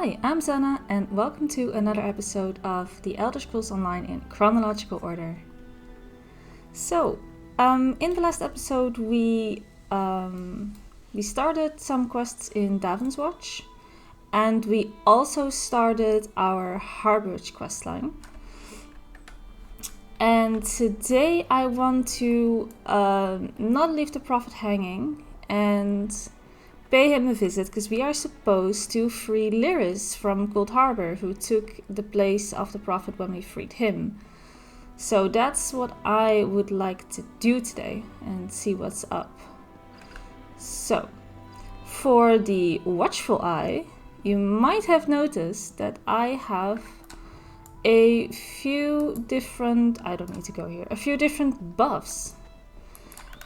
Hi, I'm Zana, and welcome to another episode of The Elder Scrolls Online in chronological order. So, in the last episode, we started some quests in Davon's Watch, and we also started our Harborage questline. And today I want to not leave the Prophet hanging and pay him a visit, because we are supposed to free Lyris from Cold Harbor, who took the place of the Prophet when we freed him. So that's what I would like to do today and see what's up. So, for the Watchful Eye, you might have noticed that I have a few different buffs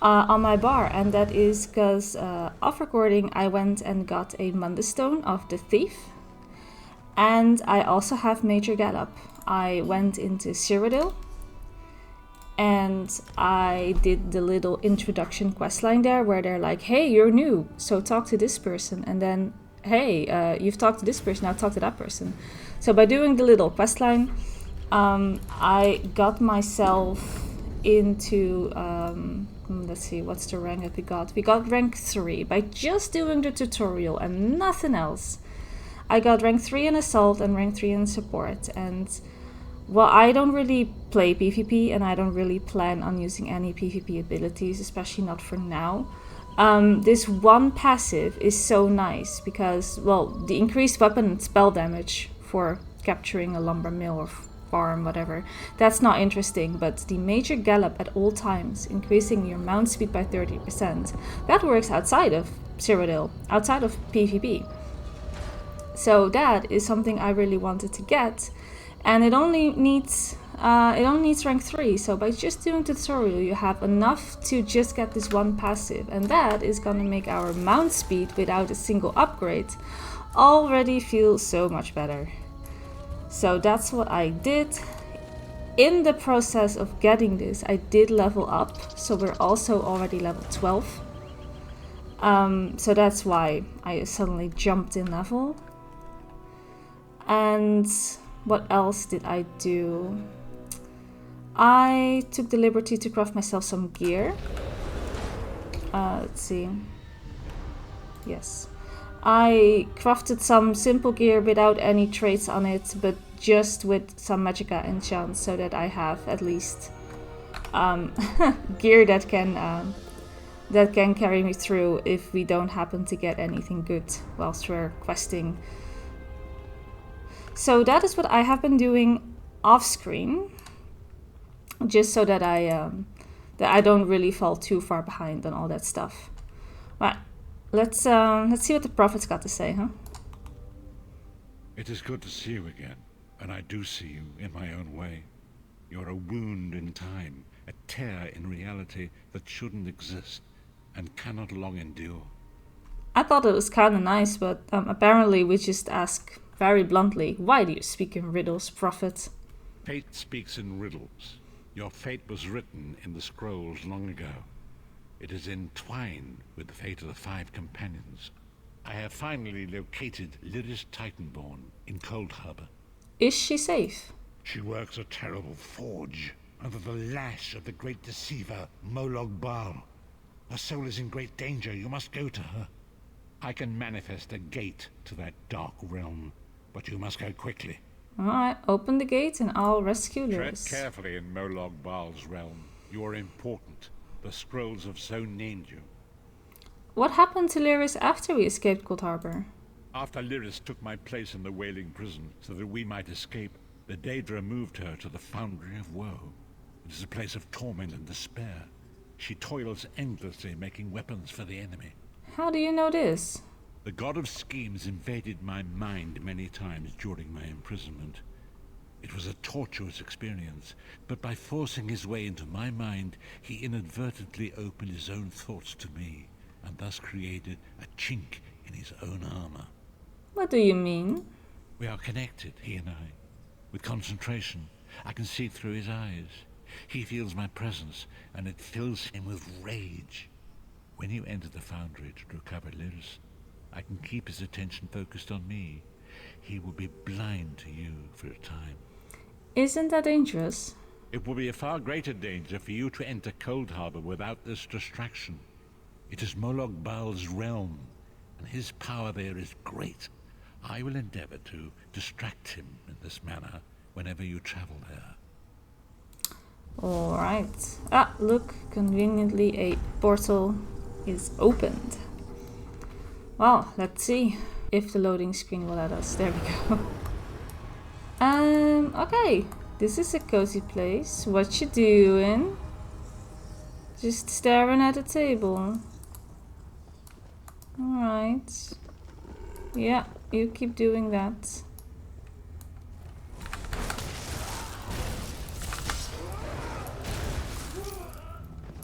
on my bar, and that is because off recording I went and got a Mundus Stone of the Thief, and I also have Major Gallop. I went into Cyrodiil and I did the little introduction questline there where they're like, hey, you're new, so talk to this person, and then hey, you've talked to this person, now talk to that person. So by doing the little questline, I got myself into let's see, what's the rank that we got? We got rank 3 by just doing the tutorial and nothing else. I got rank 3 in Assault and rank 3 in Support. And, well, I don't really play PvP and I don't really plan on using any PvP abilities, especially not for now. This one passive is so nice because, well, the increased weapon and spell damage for capturing a lumber mill or farm, whatever, that's not interesting, but the Major Gallop at all times, increasing your mount speed by 30%, that works outside of Cyrodiil, outside of PvP. So that is something I really wanted to get, and it only needs rank 3, so by just doing tutorial you have enough to just get this one passive, and that is gonna make our mount speed without a single upgrade already feel so much better. So that's what I did. In the process of getting this, I did level up, so we're also already level 12. So that's why I suddenly jumped in level. And what else did I do? I took the liberty to craft myself some gear. Let's see. Yes. I crafted some simple gear without any traits on it, but just with some magicka enchants, so that I have at least gear that can carry me through if we don't happen to get anything good whilst we're questing. So that is what I have been doing off screen, just so that I don't really fall too far behind on all that stuff. Right. Let's see what the Prophet's got to say, huh? It is good to see you again, and I do see you in my own way. You're a wound in time, a tear in reality that shouldn't exist and cannot long endure. I thought it was kind of nice, but apparently we just ask very bluntly, why do you speak in riddles, Prophet? Fate speaks in riddles. Your fate was written in the scrolls long ago. It is entwined with the fate of the 5 companions. I have finally located Lyris Titanborn in Cold Harbor. Is she safe? She works a terrible forge under the lash of the great deceiver Molog Baal. Her soul is in great danger. You must go to her. I can manifest a gate to that dark realm, but you must go quickly. Alright, open the gate and I'll rescue Lyris. Tread carefully in Molog Baal's realm. You are important. The scrolls have so named you. What happened to Lyris after we escaped Cold Harbor? After Lyris took my place in the Wailing Prison so that we might escape, the Daedra moved her to the Foundry of Woe. It is a place of torment and despair. She toils endlessly making weapons for the enemy. How do you know this? The God of Schemes invaded my mind many times during my imprisonment. It was a tortuous experience, but by forcing his way into my mind, he inadvertently opened his own thoughts to me, and thus created a chink in his own armor. What do you mean? We are connected, he and I. With concentration, I can see through his eyes. He feels my presence, and it fills him with rage. When you enter the Foundry to recover Lyris, I can keep his attention focused on me, he will be blind to you for a time. Isn't that dangerous? It will be a far greater danger for you to enter Cold Harbor without this distraction. It is Moloch Baal's realm, and his power there is great. I will endeavor to distract him in this manner whenever you travel there. Alright. Ah, look, conveniently a portal is opened. Well, let's see if the loading screen will let us. There we go. Okay. This is a cozy place. What you doing? Just staring at the table. Alright. Yeah, you keep doing that.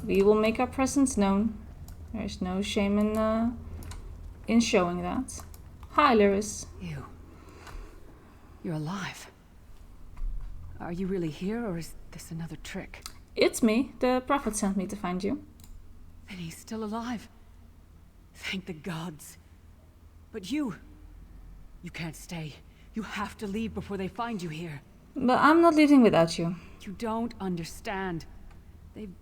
We will make our presence known. There's no shame in showing that. Hi, Lyris. You're alive. Are you really here, or is this another trick? It's me. The prophet sent me to find you. Then he's still alive. Thank the gods. But you can't stay. You have to leave before they find you here. But I'm not leaving without you. You don't understand. They've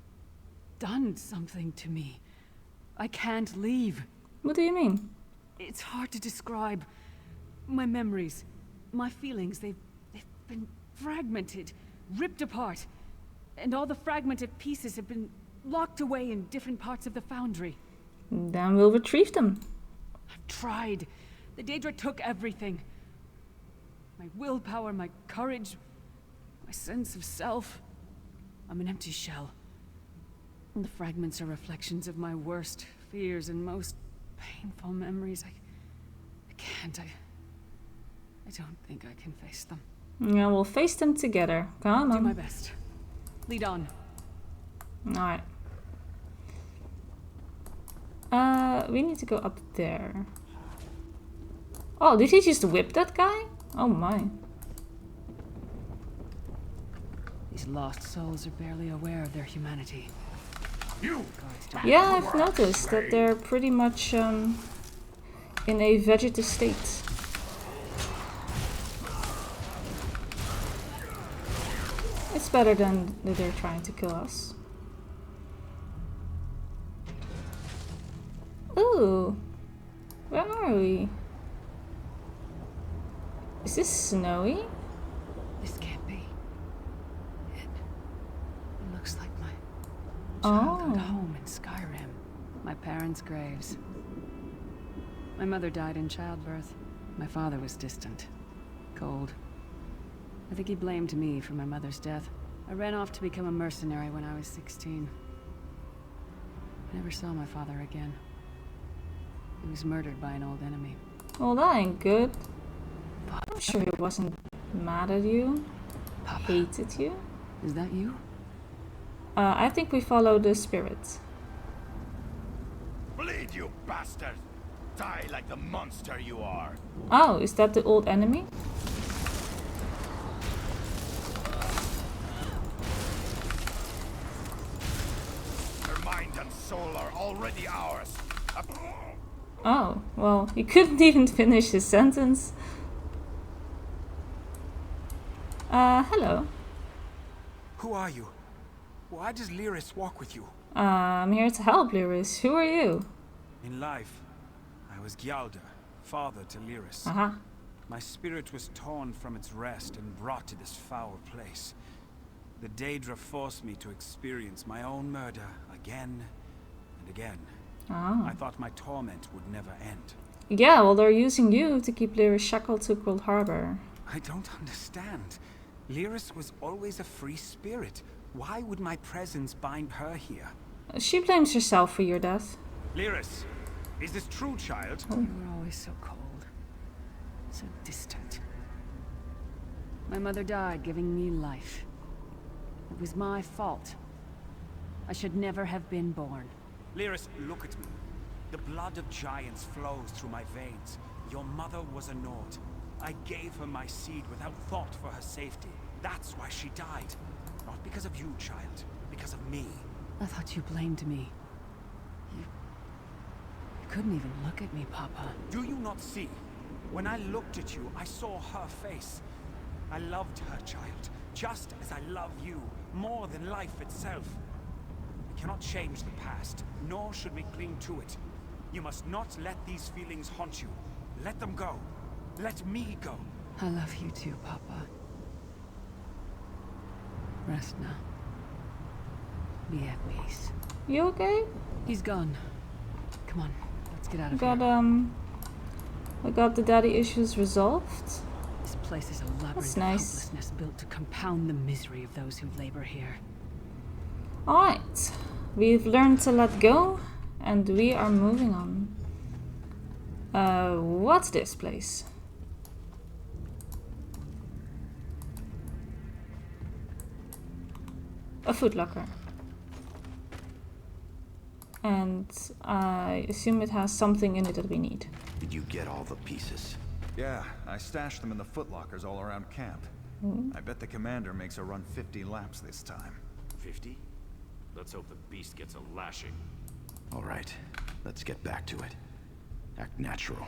done something to me. I can't leave. What do you mean? It's hard to describe. My memories, my feelings, they've been fragmented, ripped apart. And all the fragmented pieces have been locked away in different parts of the foundry. Then we'll retrieve them. I've tried. The Daedra took everything. My willpower, my courage, my sense of self. I'm an empty shell. And the fragments are reflections of my worst fears and most painful memories. I can't. I don't think I can face them. Yeah, we'll face them together. Come Do on. my best. Lead on. Alright. We need to go up there. Oh, did he just whip that guy? Oh my. These lost souls are barely aware of their humanity. Yeah, I've noticed that they're pretty much in a vegetative state. It's better than that they're trying to kill us. Ooh, where are we? Is this snowy? This can't be. It looks like my childhood home in Skyrim. My parents' graves. My mother died in childbirth. My father was distant. Cold. I think he blamed me for my mother's death. I ran off to become a mercenary when I was 16. I never saw my father again. He was murdered by an old enemy. Well, that ain't good. I'm sure he wasn't mad at you. Papa. Hated you. Is that you? I think we follow the spirit. Bleed, you bastard! Die like the monster you are! Oh, is that the old enemy? Her mind and soul are already ours! Oh, well, he couldn't even finish his sentence. Hello. Who are you? Why does Lyris walk with you? I'm here to help, Lyris. Who are you? In life, I was Gyalda, father to Lyris. Aha. My spirit was torn from its rest and brought to this foul place. The Daedra forced me to experience my own murder again and again. Ah. I thought my torment would never end. Yeah, well, they're using you to keep Lyris shackled to Cold Harbor. I don't understand. Lyris was always a free spirit. Why would my presence bind her here? She blames herself for your death. Lyris, is this true, child? You were always so cold. So distant. My mother died giving me life. It was my fault. I should never have been born. Lyris, look at me. The blood of giants flows through my veins. Your mother was a Nord. I gave her my seed without thought for her safety. That's why she died. Not because of you, child. Because of me. I thought you blamed me. You couldn't even look at me, Papa. Do you not see? When I looked at you, I saw her face. I loved her, child, just as I love you, more than life itself. We cannot change the past, nor should we cling to it. You must not let these feelings haunt you. Let them go. Let me go. I love you too, Papa. Rest now. Be at peace. You okay? He's gone. Come on, let's get out of Got here. I got the daddy issues resolved. This place is a labyrinth That's of nice. hopelessness built to compound the misery of those who labor here. Alright, we've learned to let go, and we are moving on. What's this place? A footlocker. And I assume it has something in it that we need. Did you get all the pieces? Yeah, I stashed them in the footlockers all around camp. I bet the commander makes her run 50 laps this time. 50? Let's hope the beast gets a lashing. All right, let's get back to it. Act natural.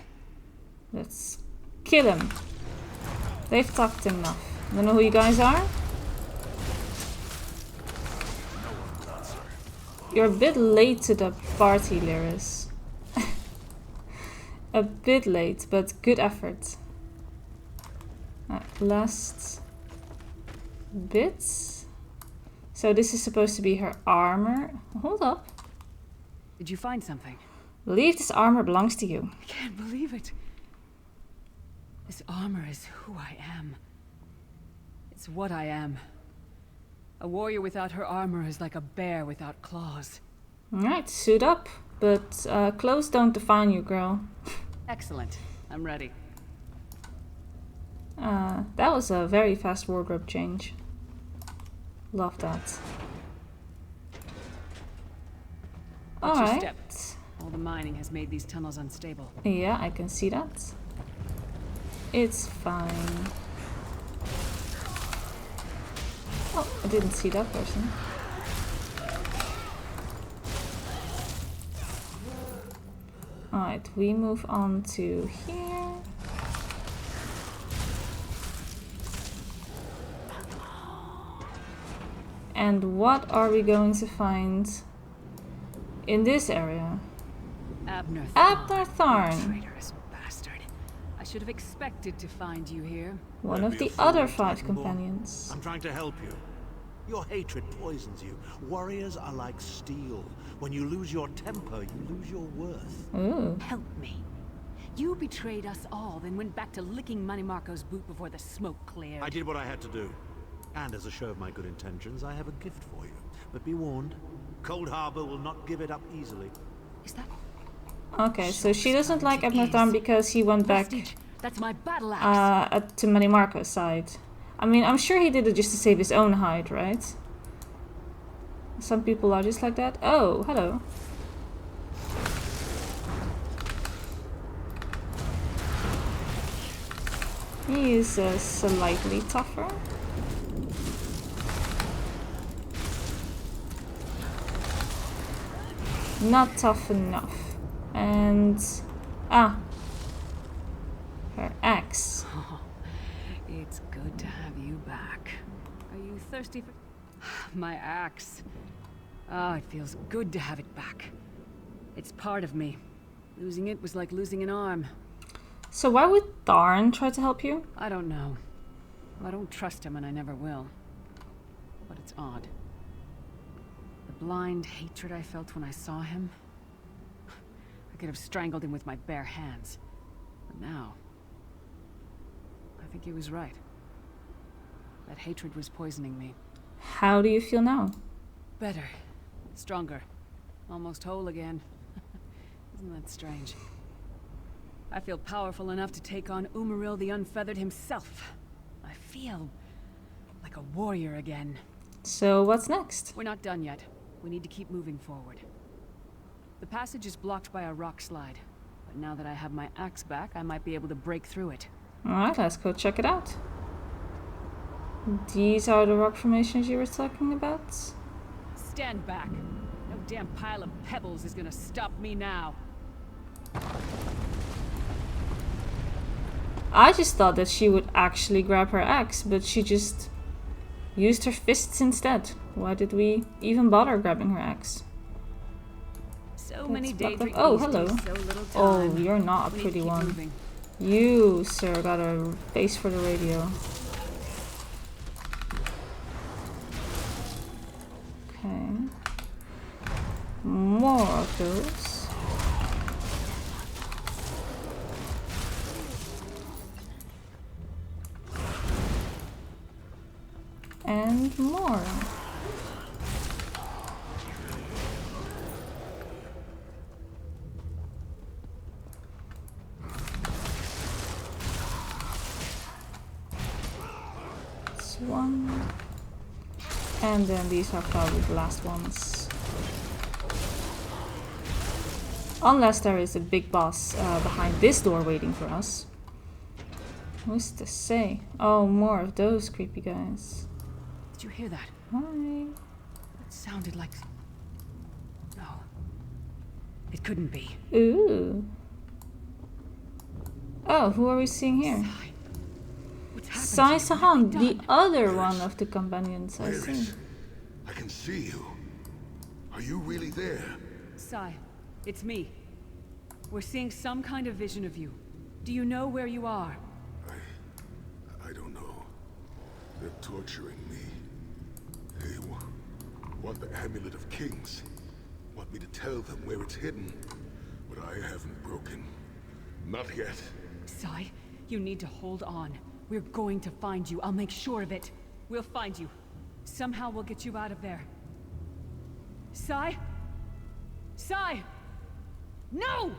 Let's kill him. They've talked enough. Don't know who you guys are? You're a bit late to the party, Lyris. A bit late, but good effort. Last bits. So this is supposed to be her armor. Hold up. Did you find something? Believe this armor belongs to you. I can't believe it. This armor is who I am. It's what I am. A warrior without her armor is like a bear without claws. Alright, suit up. But clothes don't define you, girl. Excellent. I'm ready. That was a very fast wardrobe change. Love that. Watch your Alright. step. All the mining has made these tunnels unstable. Yeah, I can see that. It's fine. Oh, I didn't see that person. Alright, we move on to here. And what are we going to find in this area? Abner Tharn. Traitorous bastard. I should have expected to find you here. One Don't of be the a fool, other 5 Titanborn. companions. I'm trying to help you. Your hatred poisons you. Warriors are like steel. When you lose your temper, you lose your worth. Ooh. Help me. You betrayed us all, then went back to licking Manny Marco's boot before the smoke cleared. I did what I had to do. And as a show of my good intentions, I have a gift for you. But be warned, Cold Harbor will not give it up easily. Is that Okay, so she doesn't like Abner Tharn because he went back Prestige? That's my battle axe. to Manny Marco's side. I mean, I'm sure he did it just to save his own hide, right? Some people are just like that. Oh, hello. He is slightly tougher. Not tough enough. And... ah. Her axe. It's good to have you back. Are you thirsty for... my axe. Oh, it feels good to have it back. It's part of me. Losing it was like losing an arm. So why would Tharn try to help you? I don't know. I don't trust him and I never will. But it's odd. The blind hatred I felt when I saw him... I could have strangled him with my bare hands. But now... I think he was right. That hatred was poisoning me. How do you feel now? Better. Stronger. Almost whole again. Isn't that strange? I feel powerful enough to take on Umaril the Unfeathered himself. I feel like a warrior again. So what's next? We're not done yet. We need to keep moving forward. The passage is blocked by a rock slide. But now that I have my axe back, I might be able to break through it. Alright, let's go check it out. These are the rock formations you were talking about? Stand back. No damn pile of pebbles is gonna stop me now. I just thought that she would actually grab her axe, but she just used her fists instead. Why did we even bother grabbing her axe? So many blocked daydream. off. Oh, hello. So little time. Oh, you're not a We need to pretty keep one. moving. You, sir, got a face for the radio. Okay. More of those. And more. This one. And then these are probably the last ones. Unless there is a big boss behind this door waiting for us. Who's to say? Oh, more of those creepy guys. Did you hear that? Hi. It sounded like... No. It couldn't be. Ooh. Oh, who are we seeing here? Sai. What's happened Sai to you? Sahan, What have we the done? other one of the companions I see. Iris, I can see you. Are you really there? Sai, it's me. We're seeing some kind of vision of you. Do you know where you are? I don't know. They're torturing me. They want the Amulet of Kings. Want me to tell them where it's hidden. But I haven't broken. Not yet. Sai, you need to hold on. We're going to find you. I'll make sure of it. We'll find you. Somehow we'll get you out of there. Sai? Sai! No!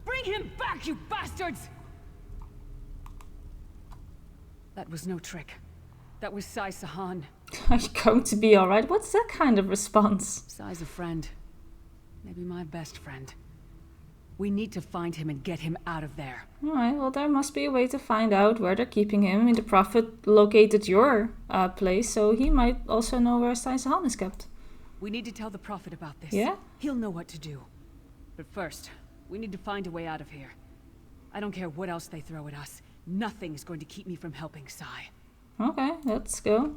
Bring him back, you bastards! That was no trick. That was Sai Sahan. Are you going to be alright? What's that kind of response? Sai's a friend. Maybe my best friend. We need to find him and get him out of there. Alright, well there must be a way to find out where they're keeping him. I mean, the Prophet located your place, so he might also know where Sai Sahan is kept. We need to tell the Prophet about this. Yeah? He'll know what to do. But first, we need to find a way out of here. I don't care what else they throw at us. Nothing's going to keep me from helping Sai. Okay, let's go.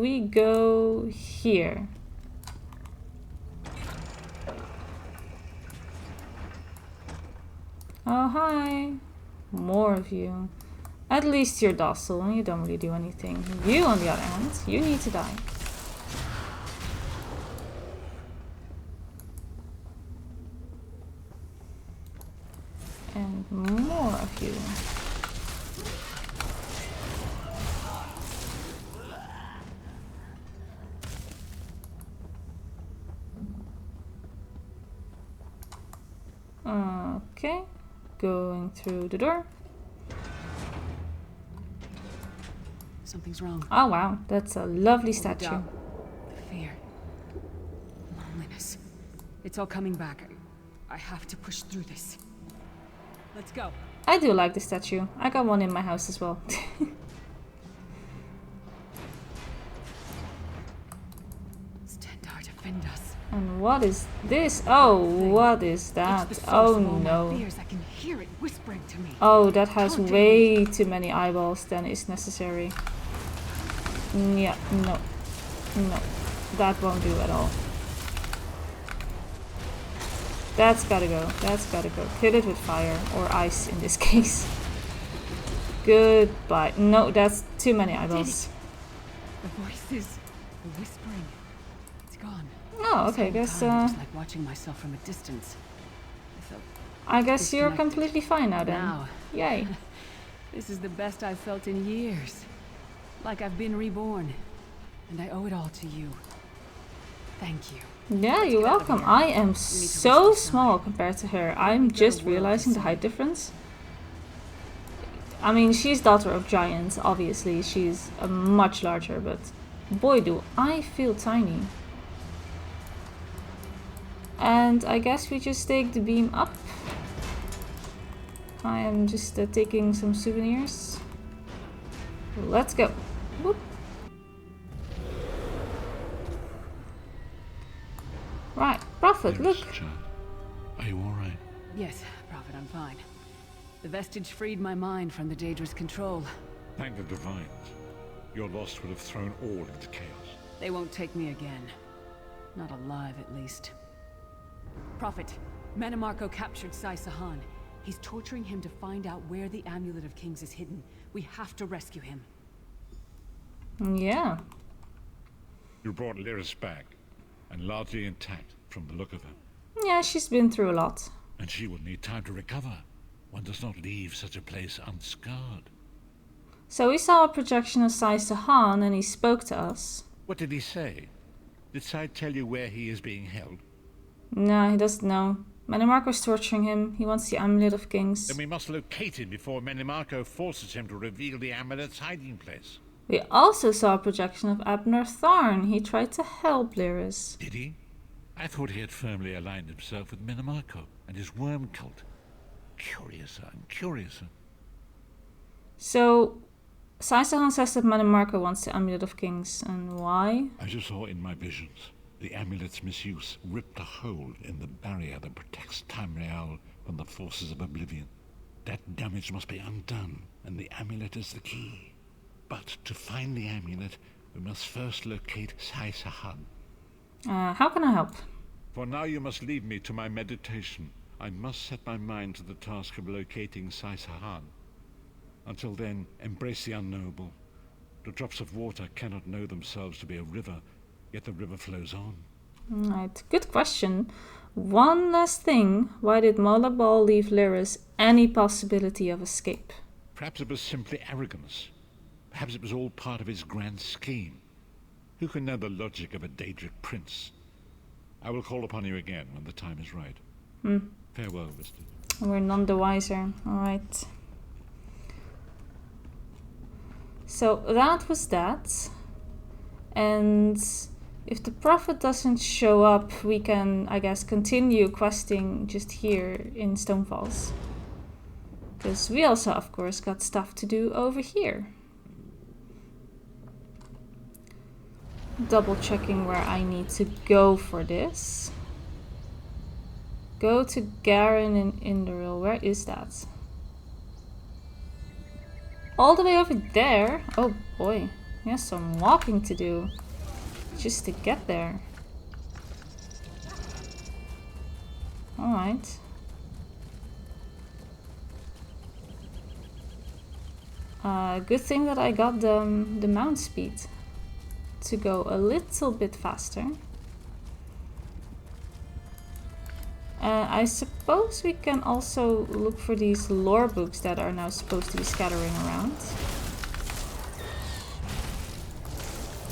We go here. Oh, hi. More of you. At least you're docile and you don't really do anything. You, on the other hand, you need to die. And more of you. Okay, going through the door. Something's wrong. Oh wow, that's a lovely The statue. doubt, the fear, loneliness. It's all coming back. I have to push through this. Let's go. I do like the statue. I got one in my house as well. Stendar, defend us. And what is this? Oh, what is that? It's the Oh source of all my no. fears. I can hear it whispering to me. Oh, that has Haunting way too many eyeballs than is necessary. Yeah, no. No. That won't do at all. That's gotta go. That's gotta go. Kill it with fire. Or ice in this case. Goodbye. No, that's too many eyeballs. The voices, the whispering. It's gone. Oh, okay, I This guess, whole time, just like watching myself from a distance. I felt I guess you're disconnected. completely fine now then. Now, Yay. this is the best I've felt in years. Like I've been reborn. And I owe it all to you. Thank you. Yeah, you're get out of welcome. here. I am to so reach the small side. compared to her. We've I'm got a just world to realizing the see. height difference. I mean, she's daughter of giants, obviously. She's much larger, but boy, do I feel tiny. And I guess we just take the beam up. I am just taking some souvenirs. Let's go. Whoop. Right, Prophet, look. Iris, child. Are you all right? Yes, Prophet, I'm fine. The vestige freed my mind from the Daedra's control. Thank the divines. Your loss would have thrown all into chaos. They won't take me again. Not alive, at least. Prophet, Manimarco captured Sai Sahan. He's torturing him to find out where the Amulet of Kings is hidden. We have to rescue him. Yeah. You brought Lyris back, and largely intact from the look of her. Yeah, she's been through a lot. And she will need time to recover. One does not leave such a place unscarred. So we saw a projection of Sai Sahan and he spoke to us. What did he say? Did Sai tell you where he is being held? No, he doesn't know. Manimarco's torturing him. He wants the Amulet of Kings. Then we must locate him before Manimarco forces him to reveal the amulet's hiding place. We also saw a projection of Abner Tharn. He tried to help Lyris. Did he? I thought he had firmly aligned himself with Manimarco and his worm cult. Curiouser and curiouser. So, Sai Sahan says that Manimarco wants the Amulet of Kings. And why? As you saw in my visions, the amulet's misuse ripped a hole in the barrier that protects Tamriel from the forces of oblivion. That damage must be undone, and the amulet is the key. But to find the amulet, we must first locate Sai Sahan. How can I help? For now you must leave me to my meditation. I must set my mind to the task of locating Sai Sahan. Until then, embrace the unknowable. The drops of water cannot know themselves to be a river, yet the river flows on. Right, good question. One last thing, why did Molabal leave Lyris any possibility of escape? Perhaps it was simply arrogance. Perhaps it was all part of his grand scheme. Who can know the logic of a Daedric prince? I will call upon you again when the time is right. Farewell, Mister. We're none the wiser. Alright. So that was that. And if the prophet doesn't show up, we can, I guess, continue questing just here in Stonefalls. Because we also, of course, got stuff to do over here. Double checking where I need to go for this. Go to Garen in Indoril. Where is that? All the way over there? Oh boy. He has some walking to do. Just to get there. Alright. Good thing that I got the mount speed to go a little bit faster. I suppose we can also look for these lore books that are now supposed to be scattering around.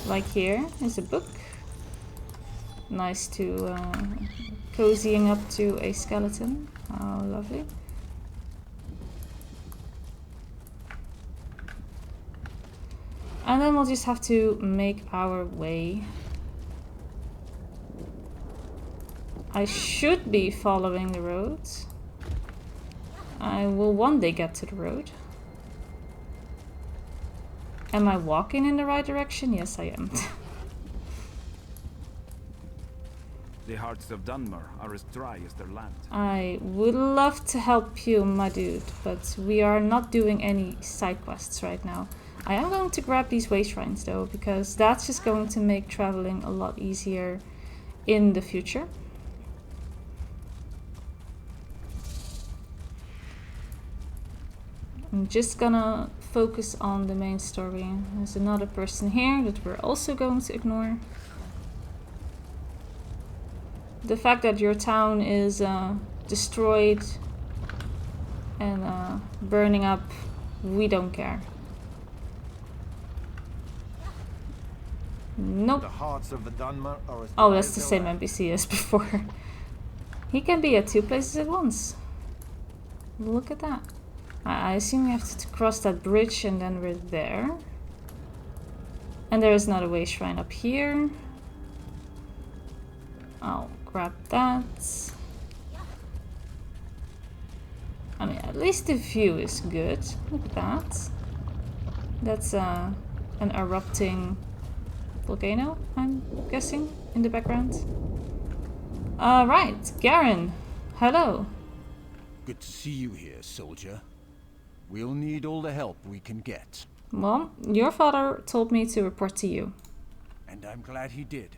Like here is a book. Nice to cozying up to a skeleton. Oh, lovely. And then we'll just have to make our way. I should be following the road. I will one day get to the road. Am I walking in the right direction? Yes, I am. The hearts of Dunmer are as dry as their land. I would love to help you, my dude, but we are not doing any side quests right now. I am going to grab these way shrines though, because that's just going to make traveling a lot easier in the future. I'm just gonna focus on the main story. There's another person here that we're also going to ignore. The fact that your town is destroyed and burning up, we don't care. Nope. The hearts of the Dunmer are as Oh, dry that's as the their same land. NPC as before. He can be at two places at once. Look at that. I assume we have to cross that bridge and then we're there. And there is another way shrine up here. I'll grab that. I mean, at least the view is good. Look at that. That's an erupting volcano, I'm guessing, in the background. Right, Garen. Hello. Good to see you here, soldier. We'll need all the help we can get. Well, your father told me to report to you. And I'm glad he did.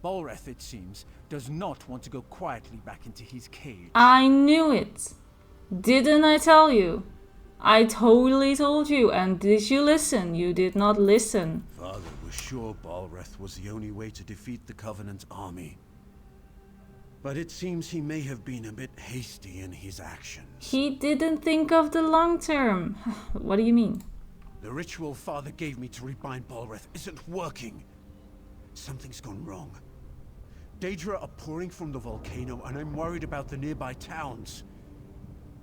Balreth, it seems, does not want to go quietly back into his cage. I knew it. Didn't I tell you? I totally told you, and did you listen? You did not listen. Father was sure Balreth was the only way to defeat the Covenant army. But it seems he may have been a bit hasty in his actions. He didn't think of the long term. What do you mean? The ritual Father gave me to rebind Balreth isn't working. Something's gone wrong. Daedra are pouring from the volcano, and I'm worried about the nearby towns.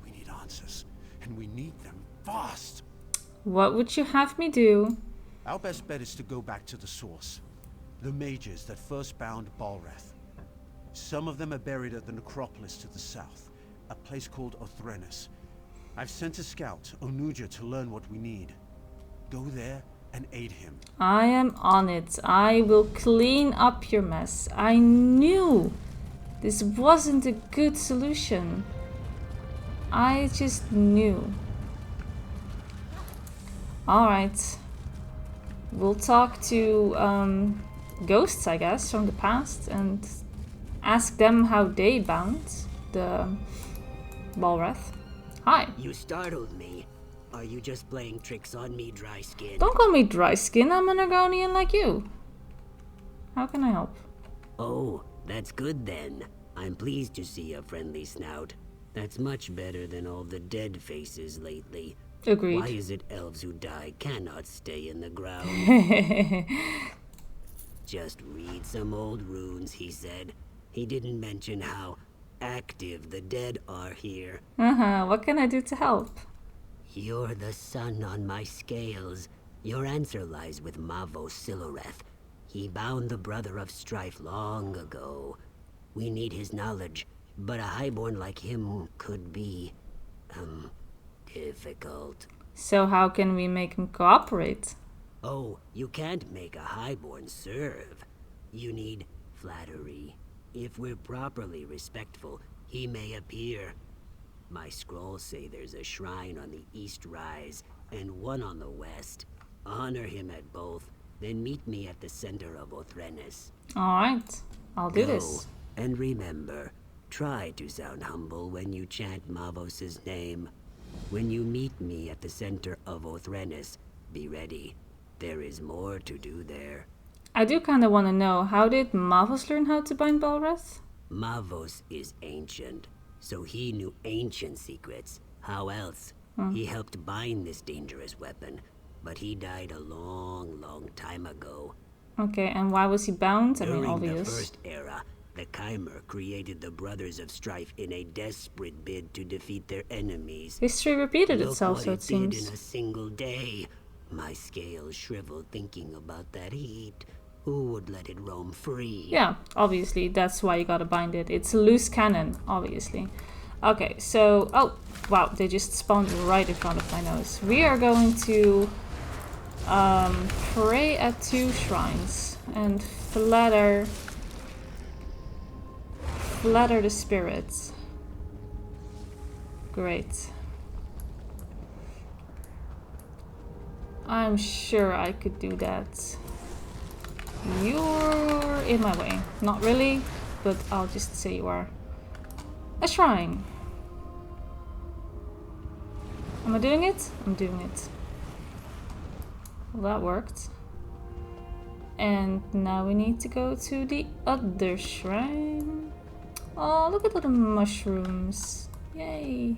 We need answers, and we need them fast. What would you have me do? Our best bet is to go back to the source. The mages that first bound Balreth. Some of them are buried at the necropolis to the south, a place called Othrenis. I've sent a scout, Onuja, to learn what we need. Go there and aid him. I am on it. I will clean up your mess. I knew this wasn't a good solution. I just knew. Alright. We'll talk to ghosts, I guess, from the past and ask them how they bound the Balreth. Hi. You startled me. Are you just playing tricks on me, dry skin? Don't call me dry skin. I'm an Argonian like you. How can I help? Oh, that's good then. I'm pleased to see a friendly snout. That's much better than all the dead faces lately. Agreed. Why is it elves who die cannot stay in the ground? Just read some old runes, he said. He didn't mention how active the dead are here. What can I do to help? You're the sun on my scales. Your answer lies with Mavos Siloreth. He bound the brother of strife long ago. We need his knowledge, but a highborn like him could be, difficult. So how can we make him cooperate? Oh, you can't make a highborn serve. You need flattery. If we're properly respectful, he may appear. My scrolls say there's a shrine on the east rise and one on the west. Honor him at both, then meet me at the center of Othrenis. Alright, I'll do this. And remember, try to sound humble when you chant Mavos' name. When you meet me at the center of Othrenis, be ready. There is more to do there. I do kind of want to know, how did Mavos learn how to bind Balreth? Mavos is ancient, so he knew ancient secrets. How else? He helped bind this dangerous weapon, but he died a long, long time ago. Okay, and why was he bound? I mean, During obvious. the first era, the Chimer created the Brothers of Strife in a desperate bid to defeat their enemies. History repeated Look itself, what so it did seems. in a single day. My scales shrivel thinking about that heat. Who would let it roam free? Yeah, obviously, that's why you gotta bind it. It's a loose cannon, obviously. Okay, so... Oh, wow, they just spawned right in front of my nose. We are going to pray at 2 shrines and flatter the spirits. Great. I'm sure I could do that. You're in my way. Not really, but I'll just say you are. A shrine. Am I doing it? I'm doing it. Well, that worked. And now we need to go to the other shrine. Oh, look at all the mushrooms. Yay.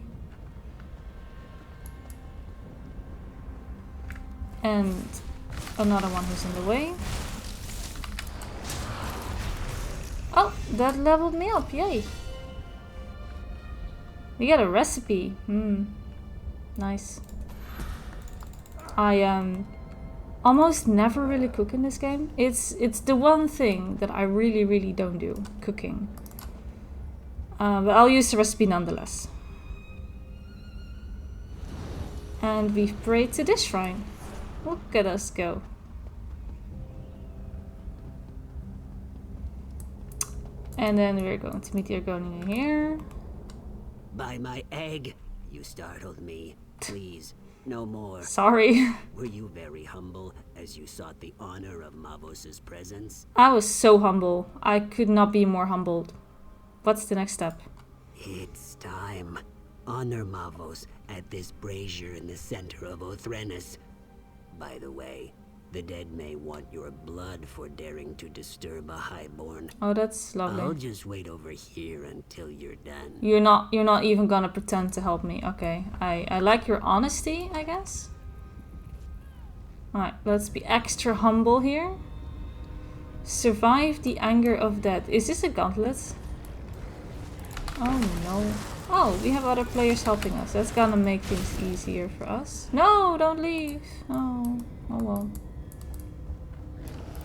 And another one who's in the way. Oh, that leveled me up. Yay. We got a recipe. Nice. I almost never really cook in this game. It's the one thing that I really don't do, cooking. But I'll use the recipe nonetheless. And we've prayed to this shrine. Look at us go. And then we're going to meet the Argonian here. By my egg, you startled me. Please, no more. Sorry. Were you very humble as you sought the honor of Mavos's presence? I was so humble. I could not be more humbled. What's the next step? It's time. Honor Mavos at this brazier in the center of Othrenes. By the way, the dead may want your blood for daring to disturb a highborn. Oh, that's lovely. I'll just wait over here until you're done. You're not even gonna pretend to help me. Okay. I like your honesty, I guess. Alright, let's be extra humble here. Survive the anger of death. Is this a gauntlet? Oh no. Oh, we have other players helping us. That's gonna make things easier for us. No, don't leave. Oh well.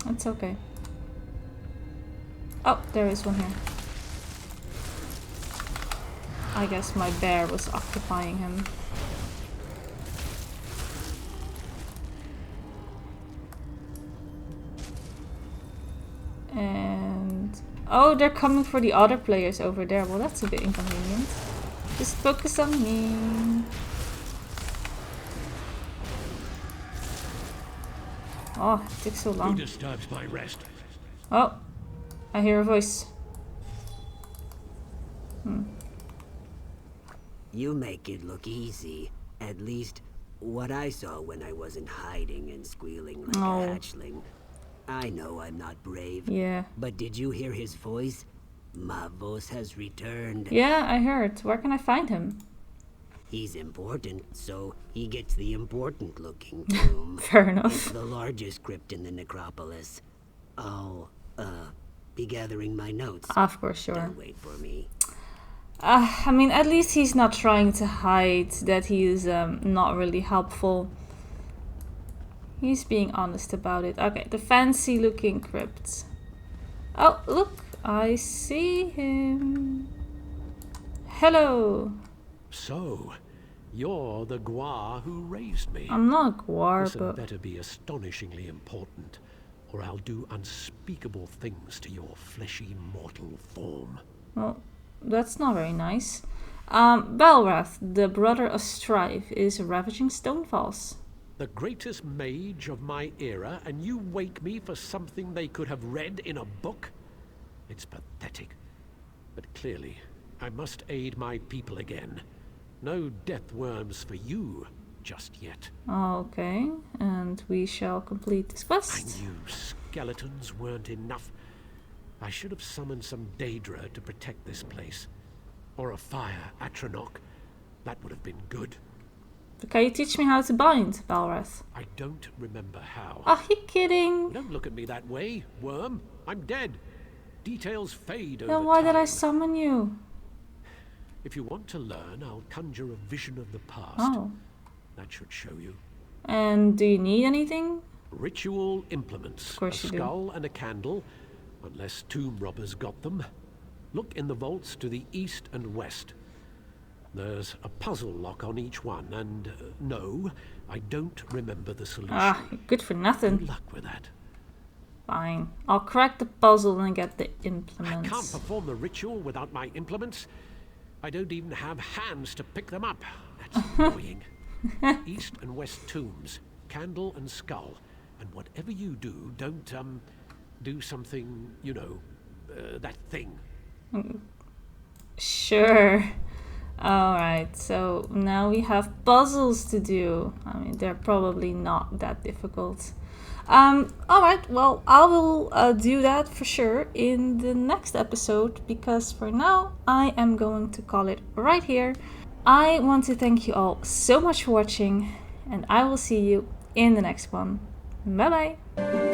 It's okay. Oh, there is one here. I guess my bear was occupying him. And... oh, they're coming for the other players over there. Well, that's a bit inconvenient. Just focus on me. Oh, it takes so long. Who disturbs my rest? Oh, I hear a voice. You make it look easy. At least, what I saw when I wasn't hiding and squealing like a hatchling. I know I'm not brave. Yeah. But did you hear his voice? Mavos has returned. Yeah, I heard. Where can I find him? He's important, so he gets the important-looking tomb. Fair enough. It's the largest crypt in the necropolis. I'll, be gathering my notes. Of course, sure. Don't wait for me. I mean, at least he's not trying to hide that he is not really helpful. He's being honest about it. Okay, the fancy-looking crypt. Oh, look, I see him. Hello. So, you're the Gwar who raised me. I'm not a Gwar, This but... better be astonishingly important, or I'll do unspeakable things to your fleshy mortal form. well, that's not very nice. Balrath, the brother of Strife, is ravaging Stonefalls. The greatest mage of my era, and you wake me for something they could have read in a book? It's pathetic. But clearly, I must aid my people again. No death worms for you just yet. Okay, and we shall complete this quest. I knew skeletons weren't enough. I should have summoned some Daedra to protect this place. Or a fire Atronach. That would have been good. Can you teach me how to bind, Balrath? I don't remember how. Are you kidding? Don't look at me that way, worm. I'm dead. Details fade over Then why did I time. summon you? If you want to learn, I'll conjure a vision of the past. Oh. That should show you. And do you need anything? Ritual implements. Of course a you do. skull and a candle, unless tomb robbers got them. Look in the vaults to the east and west. There's a puzzle lock on each one, and no, I don't remember the solution. Ah, you're good for nothing. Good luck with that. Fine. I'll crack the puzzle and get the I implements. can't perform the ritual without my implements. I don't even have hands to pick them up. That's annoying. East and west tombs, candle and skull. And whatever you do, don't, do something, you know, that thing. Sure. Alright, so now we have puzzles to do. I mean, they're probably not that difficult. Alright, well, I will do that for sure in the next episode, because for now, I am going to call it right here. I want to thank you all so much for watching, and I will see you in the next one. Bye bye!